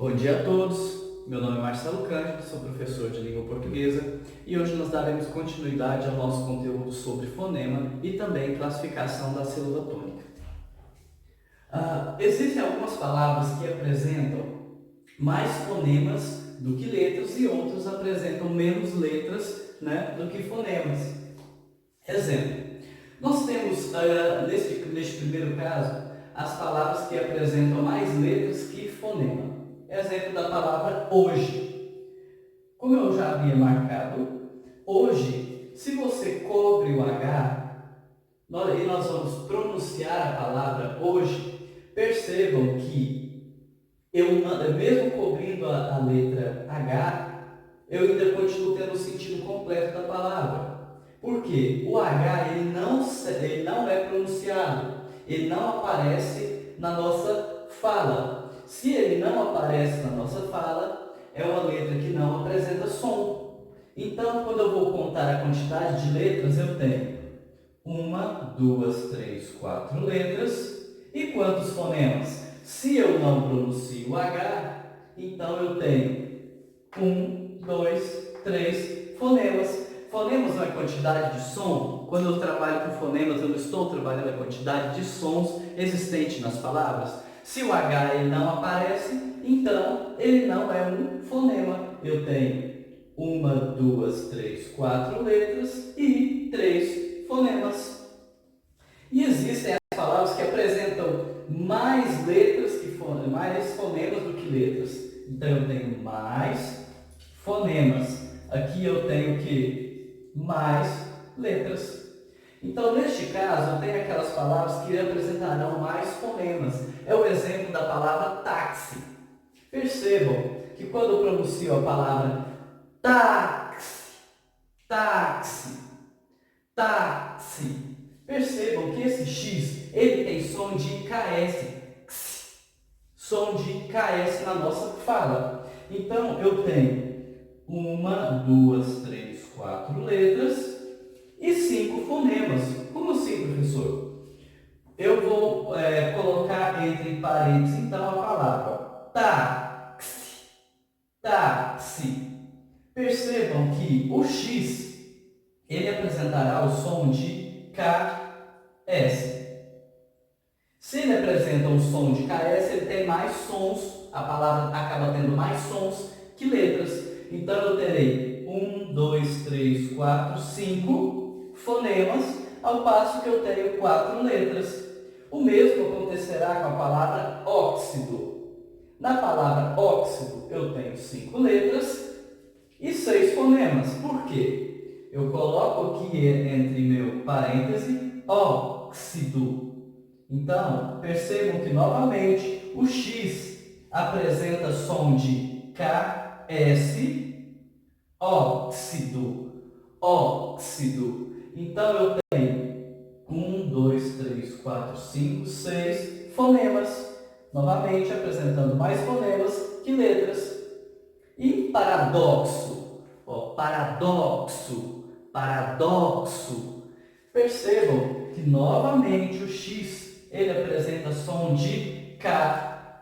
Bom dia a todos, meu nome é Marcelo Cândido, sou professor de língua portuguesa e hoje nós daremos continuidade ao nosso conteúdo sobre fonema e também classificação da sílaba tônica. Existem algumas palavras que apresentam mais fonemas do que letras e outras apresentam menos letras, do que fonemas. Exemplo, nós temos, neste primeiro caso, as palavras que apresentam mais letras que fonema. Exemplo da palavra hoje. Como eu já havia marcado, hoje, se você cobre o H, e nós vamos pronunciar a palavra hoje, percebam que mesmo cobrindo a letra H, eu ainda continuo tendo o sentido completo da palavra. Por quê? O H ele não é pronunciado, ele não aparece na nossa fala. Se ele não aparece na nossa fala, é uma letra que não apresenta som. Então, quando eu vou contar a quantidade de letras, eu tenho 1, 2, 3, 4 letras. E quantos fonemas? Se eu não pronuncio o H, então eu tenho 1, 2, 3 fonemas. Fonemas não é quantidade de som. Quando eu trabalho com fonemas, eu não estou trabalhando a quantidade de sons existentes nas palavras. Se o H ele não aparece, então ele não é um fonema. Eu tenho 1, 2, 3, 4 letras e 3 fonemas. E existem as palavras que apresentam mais letras que fonemas, mais fonemas do que letras. Então eu tenho mais fonemas. Aqui eu tenho que mais letras. Então, neste caso, eu tenho aquelas palavras que apresentarão mais fonemas. É o exemplo da palavra táxi. Percebam que quando eu pronuncio a palavra táxi, táxi, táxi, percebam que esse X ele tem som de KS, som de KS na nossa fala. Então, eu tenho 1, 2, 3, 4 letras e 5 fonemas. Como assim, professor? Eu vou colocar entre parênteses, então, a palavra táxi, táxi. Percebam que o X, ele apresentará o som de KS. Se ele apresenta um som de KS, ele tem mais sons, a palavra acaba tendo mais sons que letras. Então, eu terei 1, 2, 3, 4, 5 fonemas, ao passo que eu tenho 4 letras. O mesmo acontecerá com a palavra óxido. Na palavra óxido, eu tenho 5 letras e 6 fonemas. Por quê? Eu coloco aqui entre meu parêntese, óxido. Então, percebam que, novamente, o X apresenta som de KS, óxido, óxido. Então, eu tenho 1, 2, 3, 4, 5, 6 fonemas. Novamente, apresentando mais fonemas que letras. E paradoxo, paradoxo, paradoxo. Percebam que, novamente, o X ele apresenta som de KS.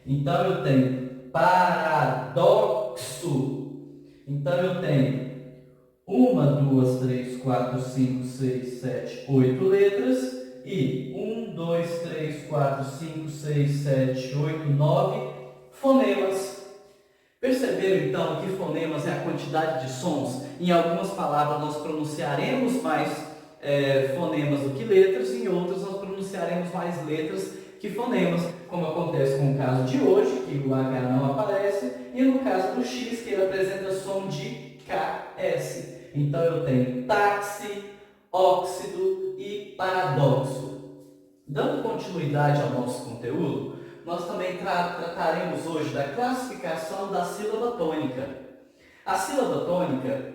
Então, eu tenho paradoxo. Então, eu tenho 1, 2, 3, 4, 5, 6, 7, 8 letras e 1, 2, 3, 4, 5, 6, 7, 8, 9 fonemas. Perceberam então que fonemas é a quantidade de sons? Em algumas palavras nós pronunciaremos mais fonemas do que letras, e em outras nós pronunciaremos mais letras que fonemas, como acontece com o caso de hoje, que o H não aparece, e no caso do X, que ele apresenta som de KS. Então eu tenho táxi, óxido e paradoxo. Dando continuidade ao nosso conteúdo, nós também trataremos hoje da classificação da sílaba tônica. A sílaba tônica,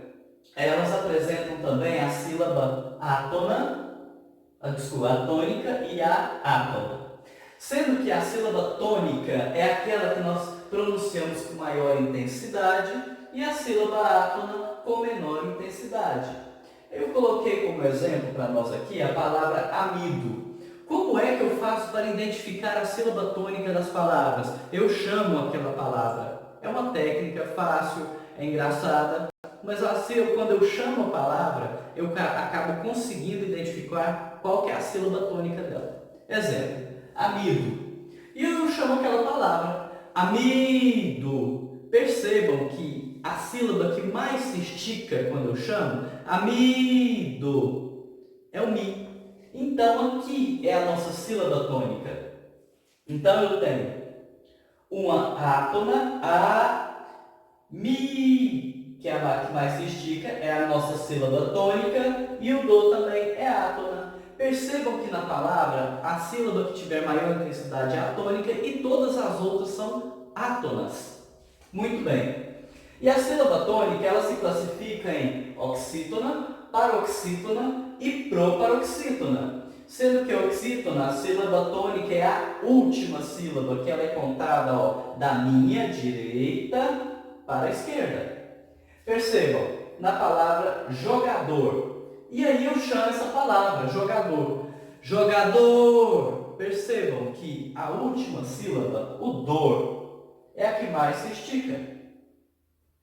elas apresentam também a sílaba átona, a tônica e a átona. Sendo que a sílaba tônica é aquela que nós pronunciamos com maior intensidade e a sílaba átona com menor intensidade. Eu coloquei como exemplo para nós aqui a palavra amido. Como é que eu faço para identificar a sílaba tônica das palavras? Eu chamo aquela palavra. É uma técnica fácil, é engraçada, mas assim, quando eu chamo a palavra, eu acabo conseguindo identificar qual que é a sílaba tônica dela. Exemplo, amido. E eu chamo aquela palavra, amido. Percebam que a sílaba que mais se estica quando eu chamo, amido, é o mi. Então aqui é a nossa sílaba tônica. Então eu tenho uma átona, a, mi, que é a que mais se estica, é a nossa sílaba tônica, e o do também é átona. Percebam que na palavra, a sílaba que tiver maior intensidade é a tônica e todas as outras são átonas. Muito bem. E a sílaba tônica, ela se classifica em oxítona, paroxítona e proparoxítona. Sendo que a oxítona, a sílaba tônica é a última sílaba, que ela é contada da minha direita para a esquerda. Percebam, na palavra jogador. E aí eu chamo essa palavra, jogador. Jogador. Percebam que a última sílaba, o dor, é a que mais se estica.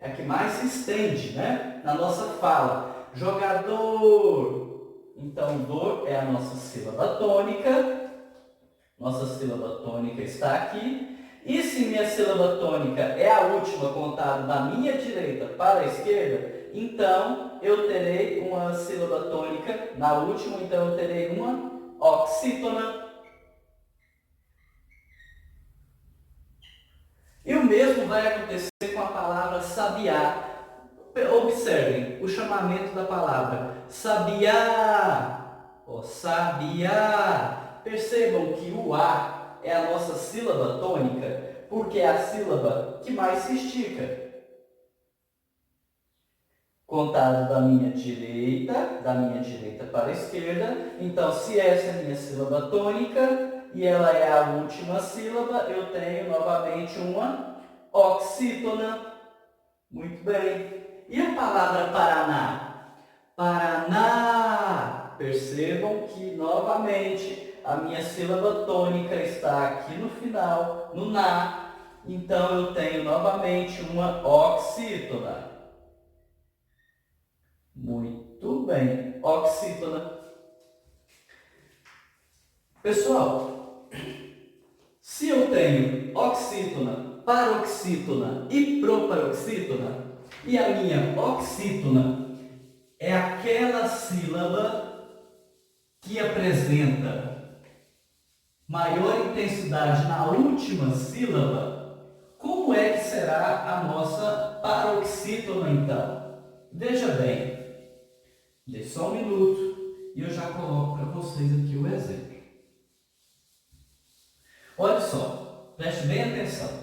É a que mais se estende, né? Na nossa fala. Jogador. Então, dor é a nossa sílaba tônica. Nossa sílaba tônica está aqui. E se minha sílaba tônica é a última contada da minha direita para a esquerda, então eu terei uma sílaba tônica na última, então eu terei uma oxítona. E o mesmo vai acontecer com a palavra sabiá. Observem o chamamento da palavra sabiá. Sabiá. Percebam que o A é a nossa sílaba tônica, porque é a sílaba que mais se estica. Contado da minha direita para a esquerda. Então, se essa é a minha sílaba tônica e ela é a última sílaba, eu tenho novamente uma oxítona. Muito bem. E a palavra Paraná? Paraná. Percebam que, novamente, a minha sílaba tônica está aqui no final, no na. Então, eu tenho novamente uma oxítona. Muito bem. Oxítona. Pessoal, se eu tenho oxítona, paroxítona e proparoxítona, e a minha oxítona é aquela sílaba que apresenta maior intensidade na última sílaba, como é que será a nossa paroxítona então? Veja bem, dê só um minuto e eu já coloco para vocês aqui o exemplo. Olha só, preste bem atenção.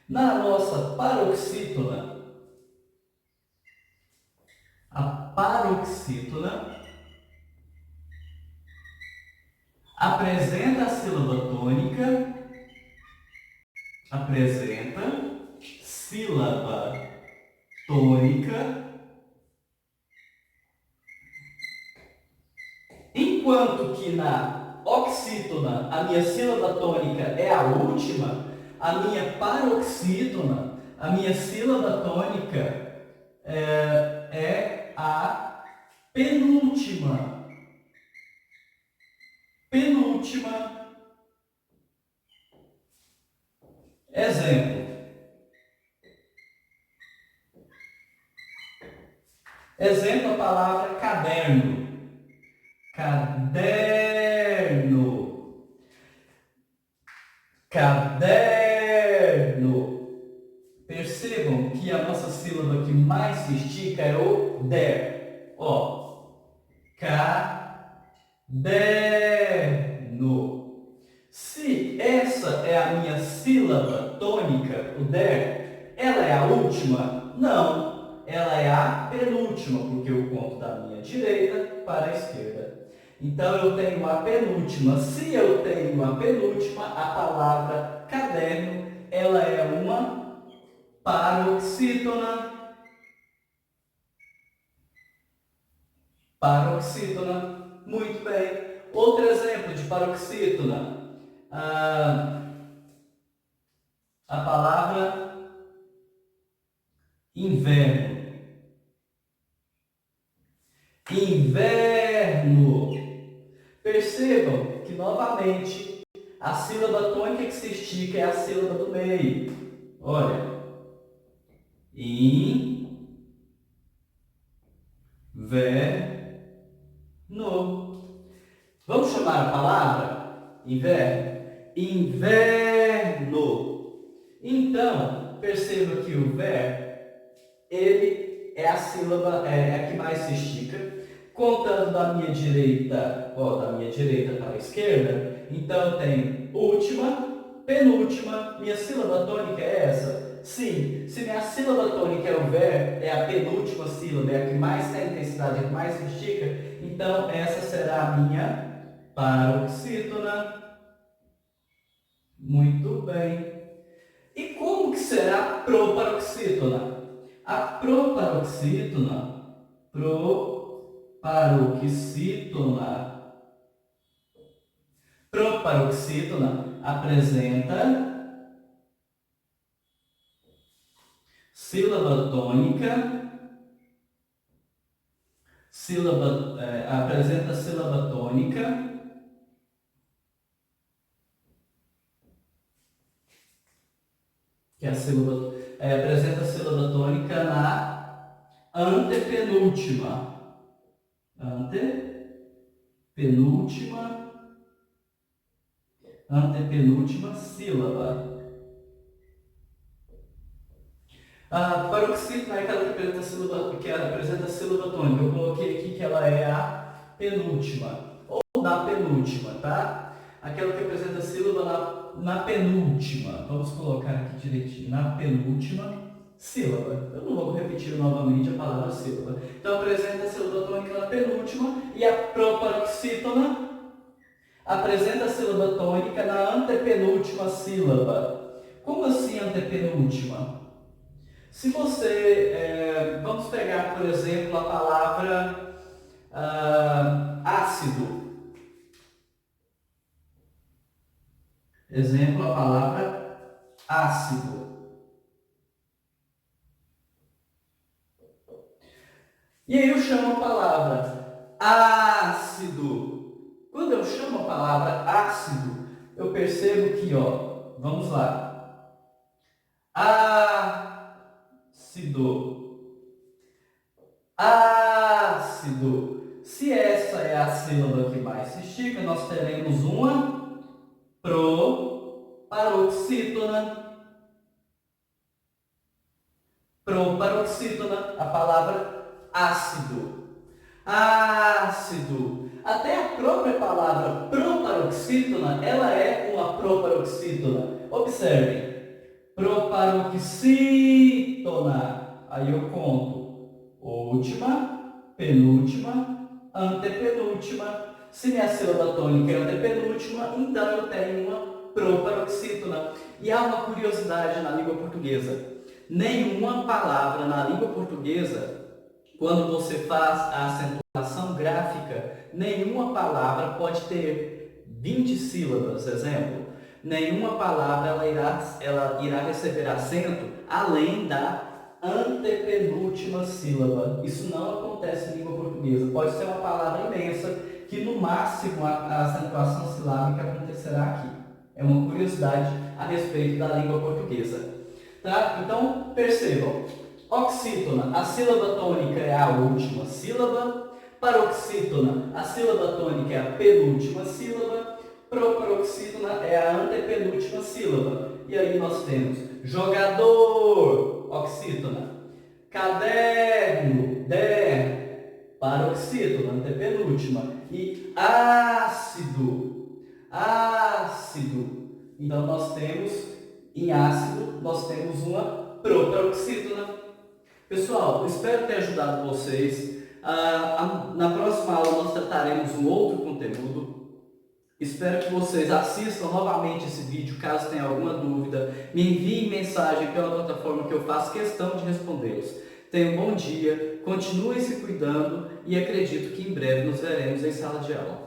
Na nossa paroxítona, a paroxítona apresenta a sílaba tônica, enquanto que na oxítona a minha sílaba tônica é a última, a minha paroxítona, a minha sílaba tônica é a penúltima. Exemplo. Exemplo, a palavra caderno. Caderno. Caderno. Percebam que a nossa sílaba que mais se estica é o der. Caderno. Se essa é a minha sílaba tônica, o der, ela é a última? Não, ela é a penúltima, porque eu conto da minha direita para a esquerda. Então eu tenho a penúltima. Se eu tenho a penúltima, a palavra caderno, ela é uma paroxítona. Paroxítona. Muito bem. Outro exemplo de paroxítona. A palavra inverno. Inverno. Percebam que novamente a sílaba tônica que se estica é a sílaba do meio. Olha. Inverno. Vamos chamar a palavra inverno? Inverno. Então, perceba que o ele é a sílaba a que mais se estica. Contando da minha direita para a esquerda, então eu tenho última, penúltima, minha sílaba tônica é essa? Sim, se minha sílaba tônica é o é a penúltima sílaba, é a que mais tem intensidade, a que mais se estica, então essa será a minha paroxítona. Muito bem. E como que será a proparoxítona? A proparoxítona, proparoxítona apresenta sílaba tônica, apresenta sílaba tônica, que é a sílaba, apresenta sílaba tônica na antepenúltima sílaba. A paroxítona é aquela que apresenta a sílaba tônica. Eu coloquei aqui que ela é a penúltima, ou na penúltima, tá? Aquela que apresenta a sílaba na penúltima. Vamos colocar aqui direitinho, na penúltima sílaba. Eu não vou repetir novamente a palavra sílaba. Então apresenta a sílaba tônica na penúltima e a proparoxítona apresenta a sílaba tônica na antepenúltima sílaba. Como assim antepenúltima? Se você, vamos pegar, por exemplo, a palavra ácido. Exemplo, a palavra ácido. E aí eu chamo a palavra ácido. Quando eu chamo a palavra ácido, eu percebo que, vamos lá. Ácido. Se essa é a sílaba que mais se estica, nós teremos uma proparoxítona. Proparoxítona, a palavra ácido. Ácido. Até a própria palavra proparoxítona, ela é uma proparoxítona. Observem. Proparoxítona. Aí eu conto. Última, penúltima, antepenúltima. Se minha sílaba tônica é antepenúltima, então eu tenho uma proparoxítona. E há uma curiosidade na língua portuguesa. Nenhuma palavra na língua portuguesa, quando você faz a acentuação gráfica, nenhuma palavra pode ter 20 sílabas, exemplo. Nenhuma palavra ela irá receber acento além da antepenúltima sílaba. Isso não acontece em língua portuguesa. Pode ser uma palavra imensa que no máximo a acentuação silábica acontecerá aqui. É uma curiosidade a respeito da língua portuguesa. Tá? Então, percebam. Oxítona, a sílaba tônica é a última sílaba. Paroxítona, a sílaba tônica é a penúltima sílaba. Proparoxítona é a antepenúltima sílaba. E aí nós temos jogador, oxítona. Caderno, paroxítona, antepenúltima. E ácido. Então nós temos, em ácido, nós temos uma proparoxítona. Pessoal, espero ter ajudado vocês. Na próxima aula nós trataremos um outro conteúdo. Espero que vocês assistam novamente esse vídeo, caso tenha alguma dúvida. Me enviem mensagem pela plataforma que eu faço questão de respondê-los. Tenham um bom dia, continuem se cuidando e acredito que em breve nos veremos em sala de aula.